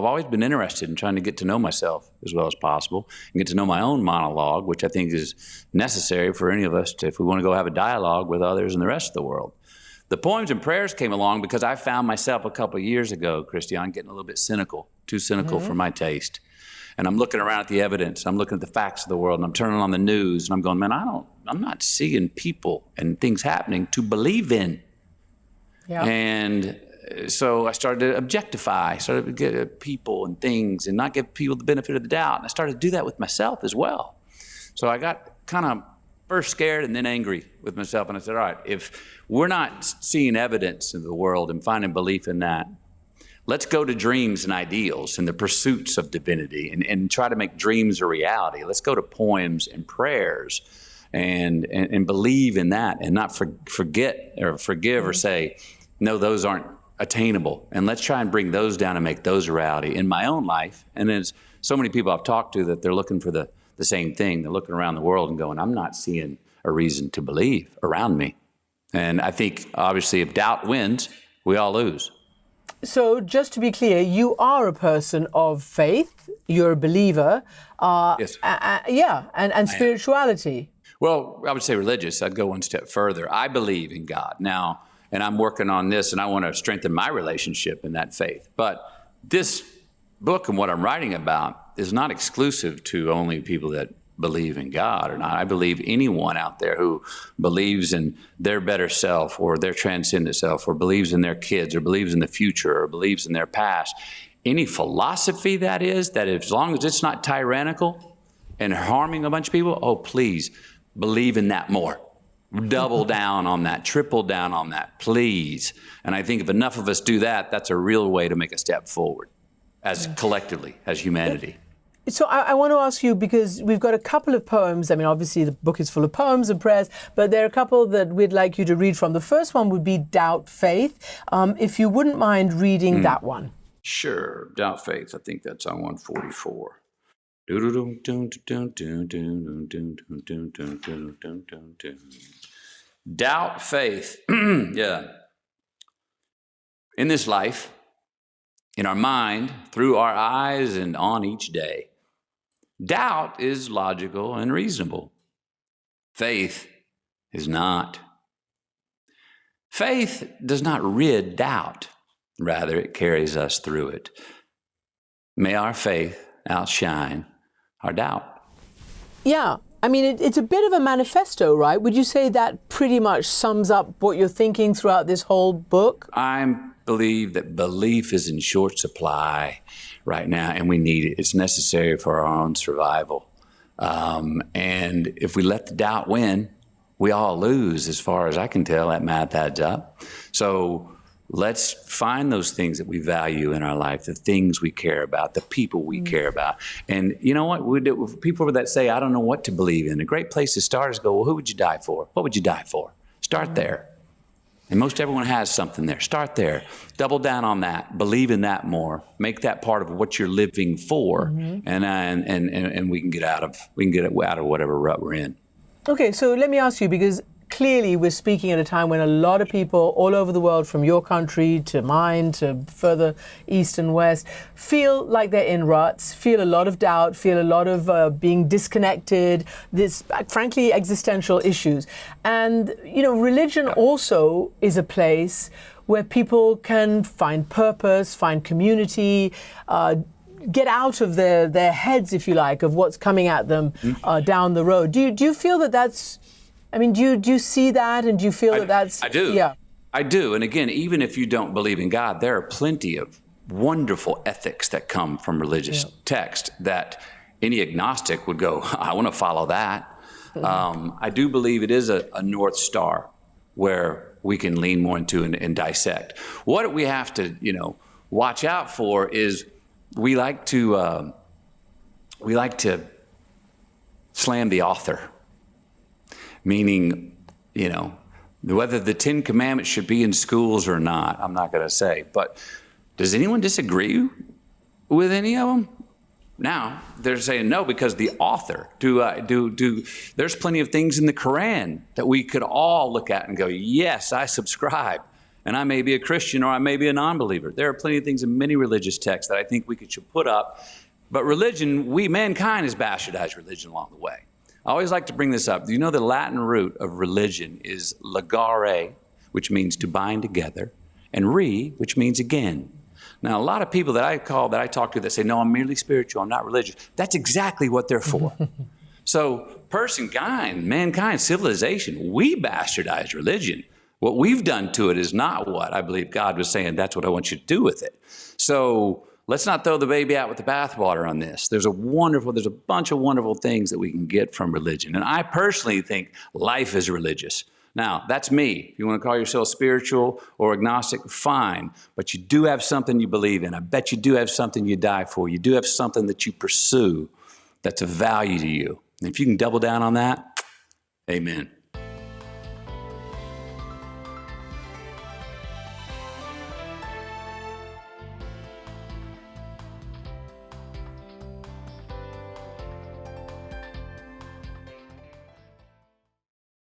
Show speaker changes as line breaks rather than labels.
I've always been interested in trying to get to know myself as well as possible and get to know my own monologue, which I think is necessary for any of us if we want to go have a dialogue with others and the rest of the world. The poems and prayers came along because I found myself a couple of years ago, Christiane, getting a little bit cynical, too cynical for my taste. And I'm looking around at the evidence, I'm looking at the facts of the world, and I'm turning on the news, and I'm going, man, I'm not seeing people and things happening to believe in. Yeah. And so I started to objectify, started to get people and things and not give people the benefit of the doubt. And I started to do that with myself as well. So I got kind of first scared and then angry with myself. And I said, all right, if we're not seeing evidence in the world and finding belief in that, let's go to dreams and ideals and the pursuits of divinity and try to make dreams a reality. Let's go to poems and prayers and believe in that and not forget or forgive or say, no, those aren't attainable. And let's try and bring those down and make those a reality in my own life. And there's so many people I've talked to that they're looking for the same thing. They're looking around the world and going, I'm not seeing a reason to believe around me. And I think, obviously, if doubt wins, we all lose.
So just to be clear, you are a person of faith, you're a believer,
yes.
And spirituality.
Well, I would say religious. I'd go one step further. I believe in God now, and I'm working on this, and I want to strengthen my relationship in that faith. But this book and what I'm writing about is not exclusive to only people that believe in God or not. I believe anyone out there who believes in their better self or their transcendent self or believes in their kids or believes in the future or believes in their past, any philosophy that is, that as long as it's not tyrannical and harming a bunch of people, oh, please believe in that more. Double down on that, triple down on that, please. And I think if enough of us do that, that's a real way to make a step forward as collectively, as humanity.
So I want to ask you, because we've got a couple of poems. I mean, obviously the book is full of poems and prayers, but there are a couple that we'd like you to read from. The first one would be Doubt Faith. If you wouldn't mind reading that one.
Sure. Doubt Faith. I think that's on 144. Doubt faith. Yeah. In this life, in our mind, through our eyes, and on each day, doubt is logical and reasonable. Faith is not. Faith does not rid doubt. Rather, it carries us through it. May our faith outshine our doubt.
Yeah. I mean, it's a bit of a manifesto, right? Would you say that pretty much sums up what you're thinking throughout this whole book?
I believe that belief is in short supply right now, and we need it. It's necessary for our own survival. And if we let the doubt win, we all lose, as far as I can tell. That math adds up. So let's find those things that we value in our life, the things we care about, the people we care about. And you know what? People that say, I don't know what to believe in, a great place to start is go, well, who would you die for? What would you die for? Start there. And most everyone has something there. Start there. Double down on that. Believe in that more. Make that part of what you're living for, and we can get out of whatever rut we're in.
Okay, so let me ask you, because clearly we're speaking at a time when a lot of people all over the world, from your country to mine to further east and west, feel like they're in ruts, feel a lot of doubt, feel a lot of being disconnected, this frankly existential issues. And, you know, religion also is a place where people can find purpose, find community, get out of their heads, if you like, of what's coming at them down the road. Do you feel that that's, I mean, do you see that, and do you feel that that's...
I do.
Yeah.
I do. And again, even if you don't believe in God, there are plenty of wonderful ethics that come from religious text that any agnostic would go, I want to follow that. I do believe it is a North Star where we can lean more into and dissect. What we have to, watch out for is we like to slam the author. Meaning, whether the 10 Commandments should be in schools or not, I'm not going to say. But does anyone disagree with any of them? Now, they're saying no because the author. There's plenty of things in the Quran that we could all look at and go, yes, I subscribe. And I may be a Christian or I may be a non-believer. There are plenty of things in many religious texts that I think we should put up. But religion, mankind has bastardized religion along the way. I always like to bring this up. Do you know the Latin root of religion is ligare, which means to bind together, and which means again. Now, a lot of people that I talk to that say, no, I'm merely spiritual, I'm not religious. That's exactly what they're for. So mankind, civilization, we bastardized religion. What we've done to it is not what I believe God was saying, that's what I want you to do with it. So let's not throw the baby out with the bathwater on this. There's a bunch of wonderful things that we can get from religion. And I personally think life is religious. Now, that's me. If you want to call yourself spiritual or agnostic, fine. But you do have something you believe in. I bet you do have something you die for. You do have something that you pursue that's of value to you. And if you can double down on that, amen.